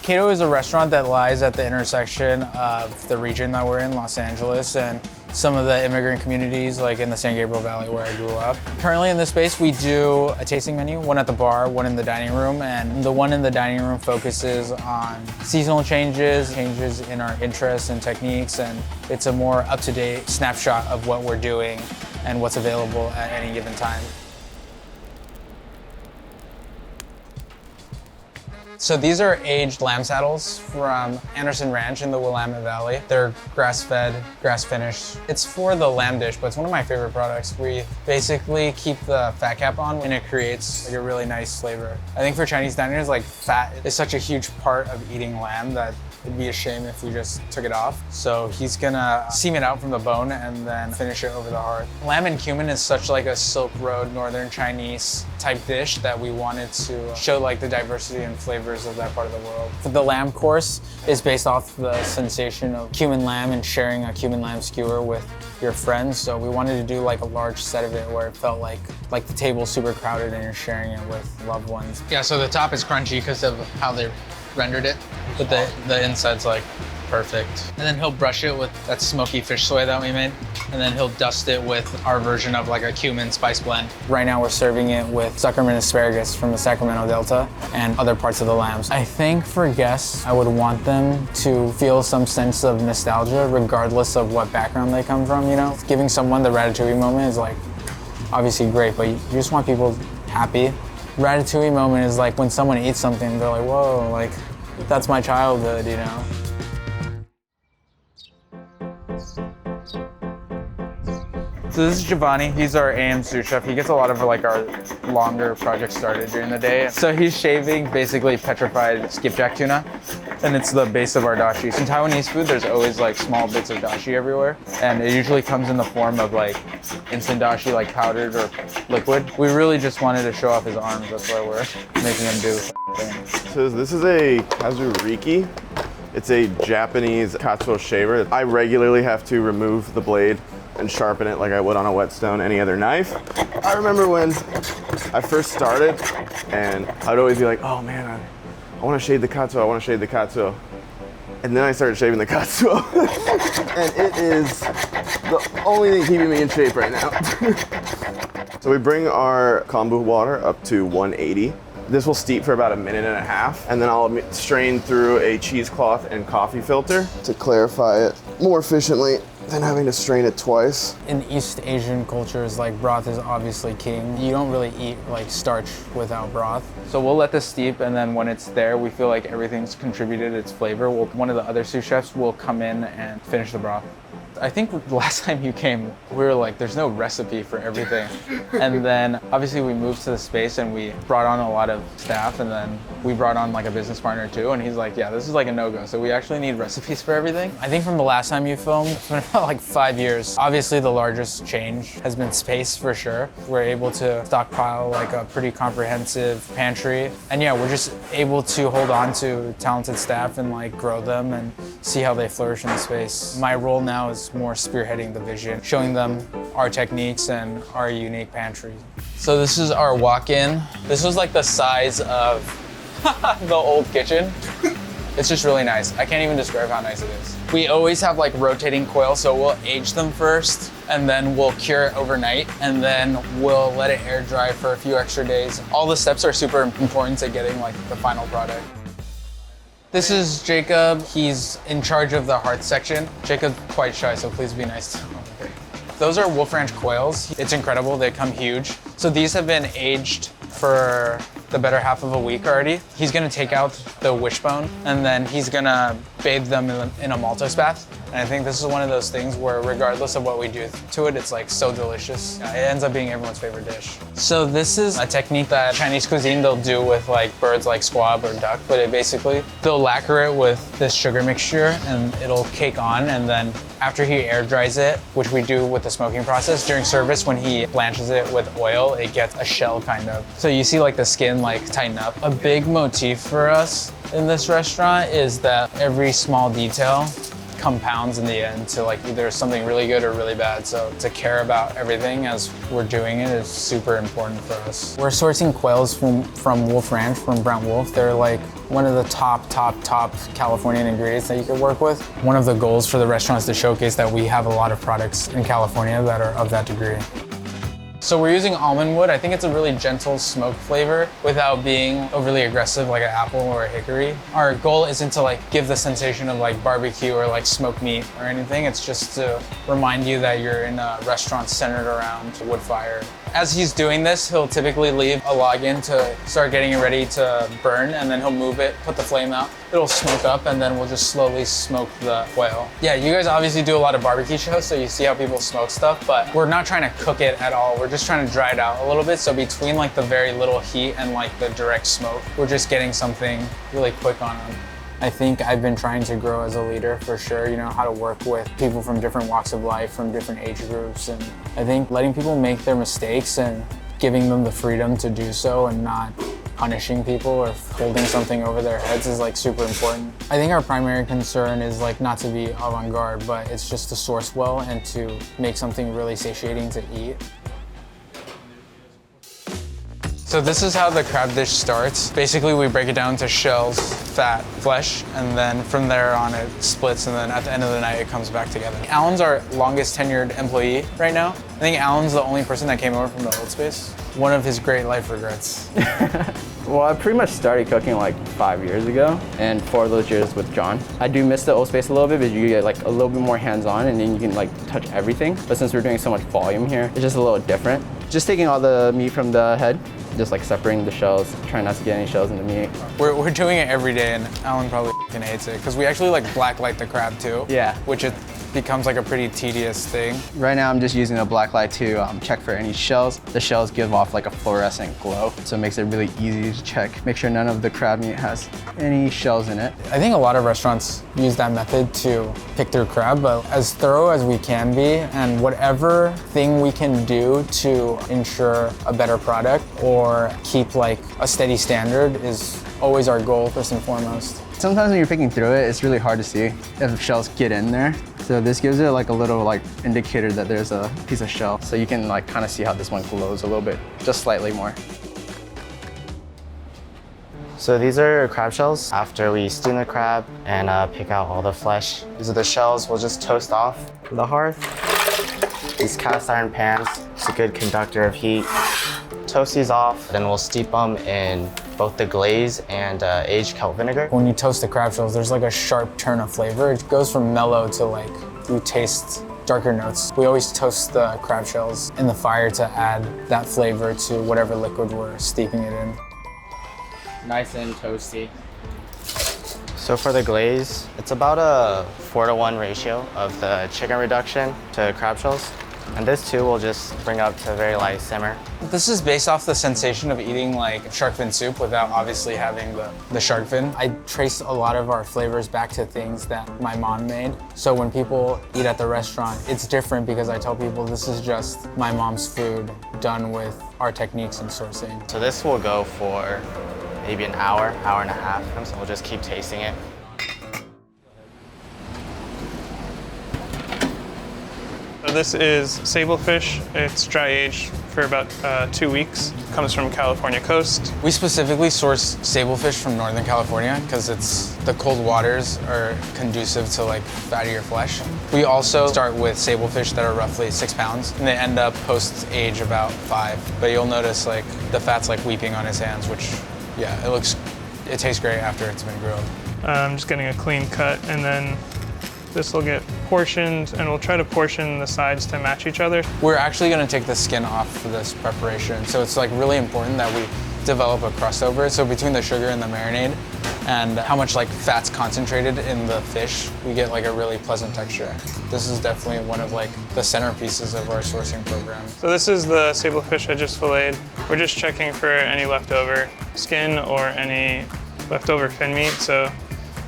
Kato is a restaurant that lies at the intersection of the region that we're in, Los Angeles, and some of the immigrant communities like in the San Gabriel Valley where I grew up. Currently in this space, we do a tasting menu, one at the bar, one in the dining room, and the one in the dining room focuses on seasonal changes in our interests and techniques, and it's a more up-to-date snapshot of what we're doing and what's available at any given time. So these are aged lamb saddles from Anderson Ranch in the Willamette Valley. They're grass-fed, grass-finished. It's for the lamb dish, but it's one of my favorite products. We basically keep the fat cap on and it creates like a really nice flavor. I think for Chinese diners, like fat is such a huge part of eating lamb that it'd be a shame if we just took it off. So he's gonna seam it out from the bone and then finish it over the hearth. Lamb and cumin is such like a Silk Road Northern Chinese type dish that we wanted to show like the diversity and flavors of that part of the world. The lamb course is based off the sensation of cumin lamb and sharing a cumin lamb skewer with your friends. So we wanted to do like a large set of it where it felt like the table's super crowded and you're sharing it with loved ones. Yeah, so the top is crunchy because of how they rendered it, but the inside's like perfect. And then he'll brush it with that smoky fish soy that we made, and then he'll dust it with our version of like a cumin spice blend. Right now we're serving it with Zuckerman asparagus from the Sacramento Delta and other parts of the lambs. I think for guests, I would want them to feel some sense of nostalgia regardless of what background they come from, you know? Giving someone the ratatouille moment is like obviously great, but you just want people happy. Ratatouille moment is like when someone eats something, they're like, whoa, like that's my childhood, you know? So this is Giovanni. He's our AM sous chef. He gets a lot of like our longer projects started during the day. So he's shaving basically petrified skipjack tuna, and it's the base of our dashi. In Taiwanese food, there's always like small bits of dashi everywhere, and it usually comes in the form of like instant dashi, like powdered or liquid. We really just wanted to show off his arms. That's why we're making him do things. So this is a kazuriki. It's a Japanese katsuo shaver. I regularly have to remove the blade and sharpen it like I would on a whetstone, any other knife. I remember when I first started, and I'd always be like, oh man, I want to shave the katsuo, I want to shave the katsuo. And then I started shaving the katsuo. And it is the only thing keeping me in shape right now. So we bring our kombu water up to 180. This will steep for about 1.5 minutes, and then I'll strain through a cheesecloth and coffee filter to clarify it more efficiently than having to strain it twice. In East Asian cultures, like broth is obviously king. You don't really eat like starch without broth. So we'll let this steep, and then when it's there, we feel like everything's contributed its flavor. One of the other sous chefs will come in and finish the broth. I think the last time you came, we were like, there's no recipe for everything. And then obviously we moved to the space and we brought on a lot of staff, and then we brought on like a business partner too. And he's like, yeah, this is like a no-go. So we actually need recipes for everything. I think from the last time you filmed, it's been about like 5 years. Obviously the largest change has been space for sure. We're able to stockpile like a pretty comprehensive pantry. And yeah, we're just able to hold on to talented staff and like grow them and see how they flourish in the space. My role now is more spearheading the vision, showing them our techniques and our unique pantry. So this is our walk-in. This was like the size of the old kitchen. It's just really nice. I can't even describe how nice it is. We always have like rotating quail, so we'll age them first, and then we'll cure it overnight, and then we'll let it air dry for a few extra days. All the steps are super important to getting like the final product. This is Jacob. He's in charge of the hearth section. Jacob's quite shy, so please be nice to him. Those are Wolf Ranch quails. It's incredible, they come huge. So these have been aged for the better half of a week already. He's gonna take out the wishbone, and then he's gonna bathe them in a Maltose bath. And I think this is one of those things where regardless of what we do to it, it's like so delicious. It ends up being everyone's favorite dish. So this is a technique that Chinese cuisine they'll do with like birds like squab or duck, but it basically, they'll lacquer it with this sugar mixture and it'll cake on, and then after he air dries it, which we do with the smoking process, during service when he blanches it with oil, it gets a shell kind of. So you see like the skin like tighten up. A big motif for us in this restaurant is that every small detail compounds in the end to like either something really good or really bad. So to care about everything as we're doing it is super important for us. We're sourcing quails from Wolf Ranch, from Brown Wolf. They're like one of the top Californian ingredients that you could work with. One of the goals for the restaurant is to showcase that we have a lot of products in California that are of that degree. So we're using almond wood. I think it's a really gentle smoke flavor without being overly aggressive like an apple or a hickory. Our goal isn't to like give the sensation of like barbecue or like smoked meat or anything. It's just to remind you that you're in a restaurant centered around wood fire. As he's doing this, he'll typically leave a log in to start getting it ready to burn, and then he'll move it, put the flame out. It'll smoke up, and then we'll just slowly smoke the quail. Yeah, you guys obviously do a lot of barbecue shows, so you see how people smoke stuff, but we're not trying to cook it at all. We're just trying to dry it out a little bit. So between like the very little heat and like the direct smoke, we're just getting something really quick on them. I think I've been trying to grow as a leader for sure, you know, how to work with people from different walks of life, from different age groups. And I think letting people make their mistakes and giving them the freedom to do so and not punishing people or holding something over their heads is like super important. I think our primary concern is like not to be avant-garde, but it's just to source well and to make something really satiating to eat. So this is how the crab dish starts. Basically, we break it down to shells, fat, flesh, and then from there on it splits, and then at the end of the night, it comes back together. Alan's our longest tenured employee right now. I think Alan's the only person that came over from the Old Space. One of his great life regrets. Well, I pretty much started cooking like 5 years ago, and 4 of those years with Jon. I do miss the Old Space a little bit, but you get like a little bit more hands-on, and then you can like touch everything. But since we're doing so much volume here, it's just a little different. Just taking all the meat from the head, just like separating the shells, trying not to get any shells in the meat. We're doing it every day, and Alan probably hates it, because we actually like blacklight the crab too. Yeah. Which it becomes like a pretty tedious thing. Right now I'm just using a black light to check for any shells. The shells give off like a fluorescent glow, so it makes it really easy to check. Make sure none of the crab meat has any shells in it. I think a lot of restaurants use that method to pick through crab, but as thorough as we can be, and whatever thing we can do to ensure a better product or keep like a steady standard is always our goal first and foremost. Sometimes when you're picking through it, it's really hard to see if shells get in there. So this gives it like a little like indicator that there's a piece of shell. So you can like kind of see how this one glows a little bit, just slightly more. So these are crab shells. After we steam the crab and pick out all the flesh, these are the shells we'll just toast off the hearth. These cast iron pans, it's a good conductor of heat. Toast these off, then we'll steep them in both the glaze and aged kelp vinegar. When you toast the crab shells, there's like a sharp turn of flavor. It goes from mellow to like, you taste darker notes. We always toast the crab shells in the fire to add that flavor to whatever liquid we're steeping it in. Nice and toasty. So for the glaze, it's about a 4-to-1 ratio of the chicken reduction to crab shells. And this too will just bring up to a very light simmer. This is based off the sensation of eating like shark fin soup without obviously having the shark fin. I trace a lot of our flavors back to things that my mom made. So when people eat at the restaurant, it's different because I tell people this is just my mom's food done with our techniques and sourcing. So this will go for maybe an hour, hour and a half. So we'll just keep tasting it. This is sablefish. It's dry aged for about 2 weeks. Comes from California coast. We specifically source sablefish from Northern California because the cold waters are conducive to like fattier flesh. We also start with sablefish that are roughly 6 pounds, and they end up post-age about 5. But you'll notice like the fat's like weeping on his hands, which, yeah, it tastes great after it's been grilled. I'm just getting a clean cut, and then this will get portioned, and we'll try to portion the sides to match each other. We're actually going to take the skin off for this preparation, so it's like really important that we develop a crust over it. So between the sugar and the marinade and how much like fat's concentrated in the fish, we get like a really pleasant texture. This is definitely one of like the centerpieces of our sourcing program. So this is the sablefish I just filleted. We're just checking for any leftover skin or any leftover fin meat. So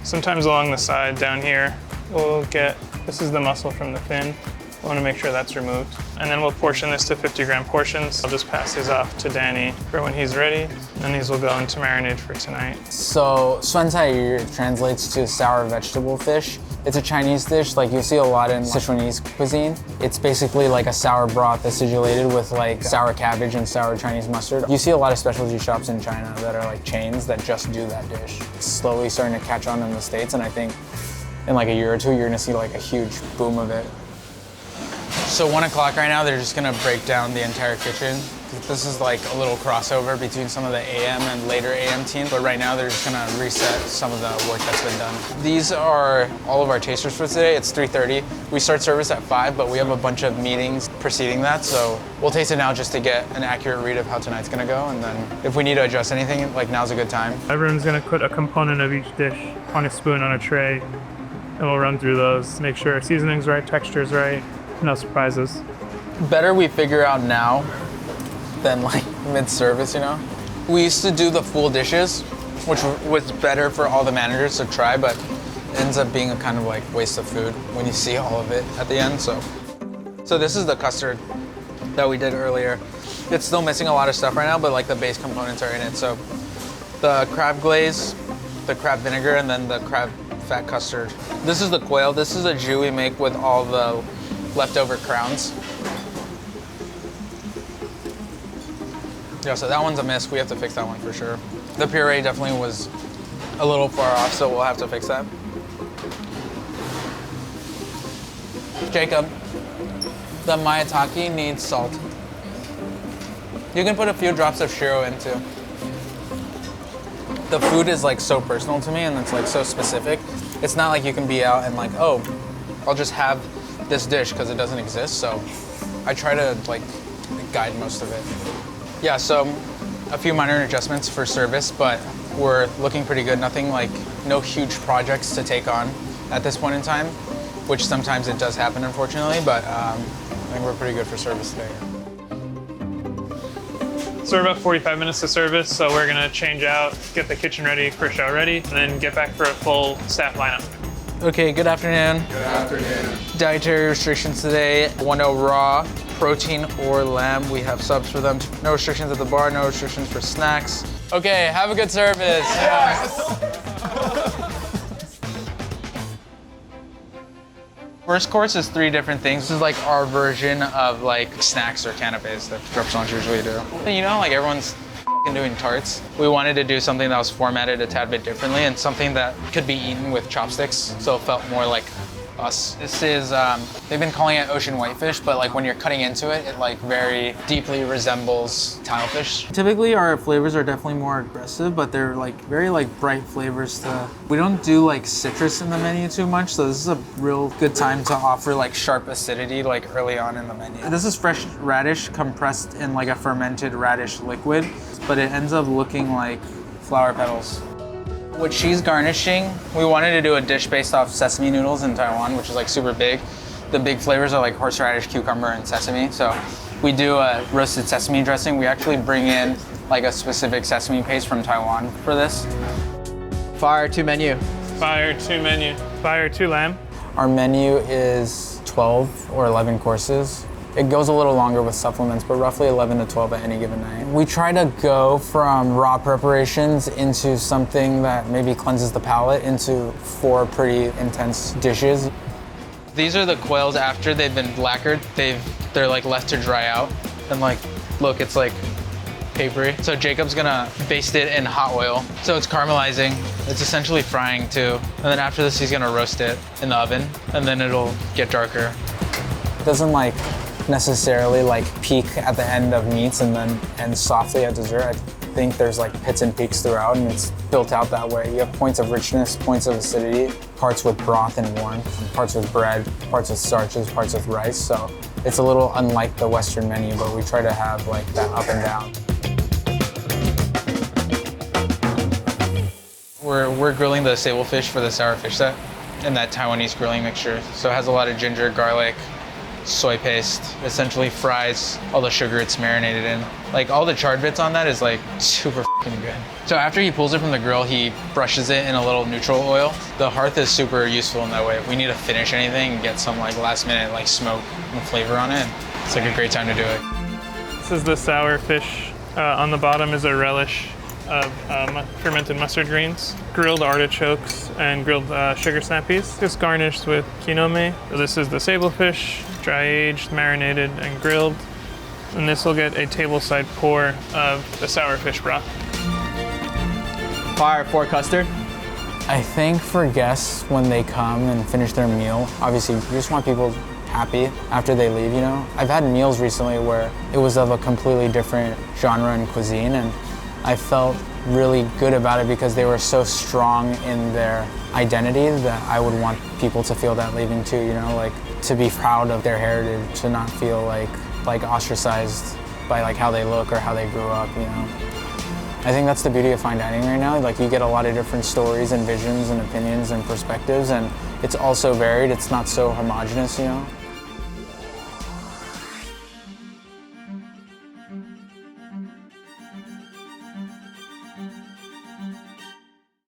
sometimes along the side down here, we'll get, this is the muscle from the fin. We want to make sure that's removed. And then we'll portion this to 50-gram portions. I'll just pass these off to Danny for when he's ready. And these will go into marinade for tonight. So suāncài translates to sour vegetable fish. It's a Chinese dish, like you see a lot in Sichuanese cuisine. It's basically like a sour broth acidulated with like sour cabbage and sour Chinese mustard. You see a lot of specialty shops in China that are like chains that just do that dish. It's slowly starting to catch on in the States, and I think in like a year or two, you're gonna see like a huge boom of it. So 1 o'clock right now, they're just gonna break down the entire kitchen. This is like a little crossover between some of the AM and later AM teams, but right now they're just gonna reset some of the work that's been done. These are all of our tasters for today. It's 3:30. We start service at 5, but we have a bunch of meetings preceding that, so we'll taste it now just to get an accurate read of how tonight's gonna go, and then if we need to adjust anything, like now's a good time. Everyone's gonna put a component of each dish on a spoon on a tray, and we'll run through those, make sure seasoning's right, texture's right, no surprises. Better we figure out now than like mid-service, you know? We used to do the full dishes, which was better for all the managers to try, but it ends up being a kind of like waste of food when you see all of it at the end, so. So this is the custard that we did earlier. It's still missing a lot of stuff right now, but like the base components are in it. So the crab glaze, the crab vinegar, and then the crab fat custard. This is the quail. This is a jus we make with all the leftover crowns. Yeah, so that one's a miss. We have to fix that one for sure. The puree definitely was a little far off, so we'll have to fix that. Jacob, the maitake needs salt. You can put a few drops of shiro in too. The food is like so personal to me, and it's like so specific. It's not like you can be out and like, oh, I'll just have this dish because it doesn't exist. So I try to like guide most of it. Yeah, so a few minor adjustments for service, but we're looking pretty good. Nothing like, no huge projects to take on at this point in time, which sometimes it does happen, unfortunately, but I think we're pretty good for service today. So we're about 45 minutes to service, so we're gonna change out, get the kitchen ready for show ready, and then get back for a full staff lineup. Okay, good afternoon. Good afternoon. Dietary restrictions today, 1-0 raw, protein or lamb. We have subs for them. No restrictions at the bar, no restrictions for snacks. Okay, have a good service. Yes. First course is 3 different things. This is like our version of like snacks or canapes that restaurants usually do. You know, like everyone's doing tarts. We wanted to do something that was formatted a tad bit differently and something that could be eaten with chopsticks, so it felt more like us. This is, they've been calling it ocean whitefish, but like when you're cutting into it, it like very deeply resembles tilefish. Typically our flavors are definitely more aggressive, but they're like very like bright flavors to, we don't do like citrus in the menu too much, so this is a real good time to offer like sharp acidity like early on in the menu. This is fresh radish compressed in like a fermented radish liquid, but it ends up looking like flower petals. With cheese garnishing, we wanted to do a dish based off sesame noodles in Taiwan, which is like super big. The big flavors are like horseradish, cucumber, and sesame. So we do a roasted sesame dressing. We actually bring in like a specific sesame paste from Taiwan for this. Fire 2 menu. Fire 2 menu. Fire 2 lamb. Our menu is 12 or 11 courses. It goes a little longer with supplements, but roughly 11 to 12 at any given night. We try to go from raw preparations into something that maybe cleanses the palate into 4 pretty intense dishes. These are the quails after they've been lacquered. They're like left to dry out. And like, look, it's like papery. So Jacob's gonna baste it in hot oil. So it's caramelizing. It's essentially frying too. And then after this, he's gonna roast it in the oven, and then it'll get darker. It doesn't like necessarily like peak at the end of meats and then end softly at dessert. I think there's like pits and peaks throughout, and it's built out that way. You have points of richness, points of acidity, parts with broth and warmth, parts with bread, parts with starches, parts with rice. So it's a little unlike the Western menu, but we try to have like that up and down. We're grilling the sable fish for the sour fish set in that Taiwanese grilling mixture. So it has a lot of ginger, garlic, soy paste, essentially fries all the sugar it's marinated in. Like all the charred bits on that is like super fucking good. So after he pulls it from the grill, he brushes it in a little neutral oil. The hearth is super useful in that way. If we need to finish anything and get some like last minute like smoke and flavor on it, it's like a great time to do it. This is the sour fish. On the bottom is a relish of fermented mustard greens, grilled artichokes, and grilled sugar snap peas. It's garnished with quinoa. So this is the sablefish, dry aged, marinated, and grilled. And this will get a tableside pour of the sour fish broth. Fire for custard. I think for guests, when they come and finish their meal, obviously you just want people happy after they leave, you know? I've had meals recently where it was of a completely different genre and cuisine, and I felt really good about it because they were so strong in their identity that I would want people to feel that leaving too, you know? Like, to be proud of their heritage, to not feel like ostracized by like how they look or how they grew up, you know? I think that's the beauty of fine dining right now. Like, you get a lot of different stories and visions and opinions and perspectives, and it's also varied. It's not so homogenous, you know?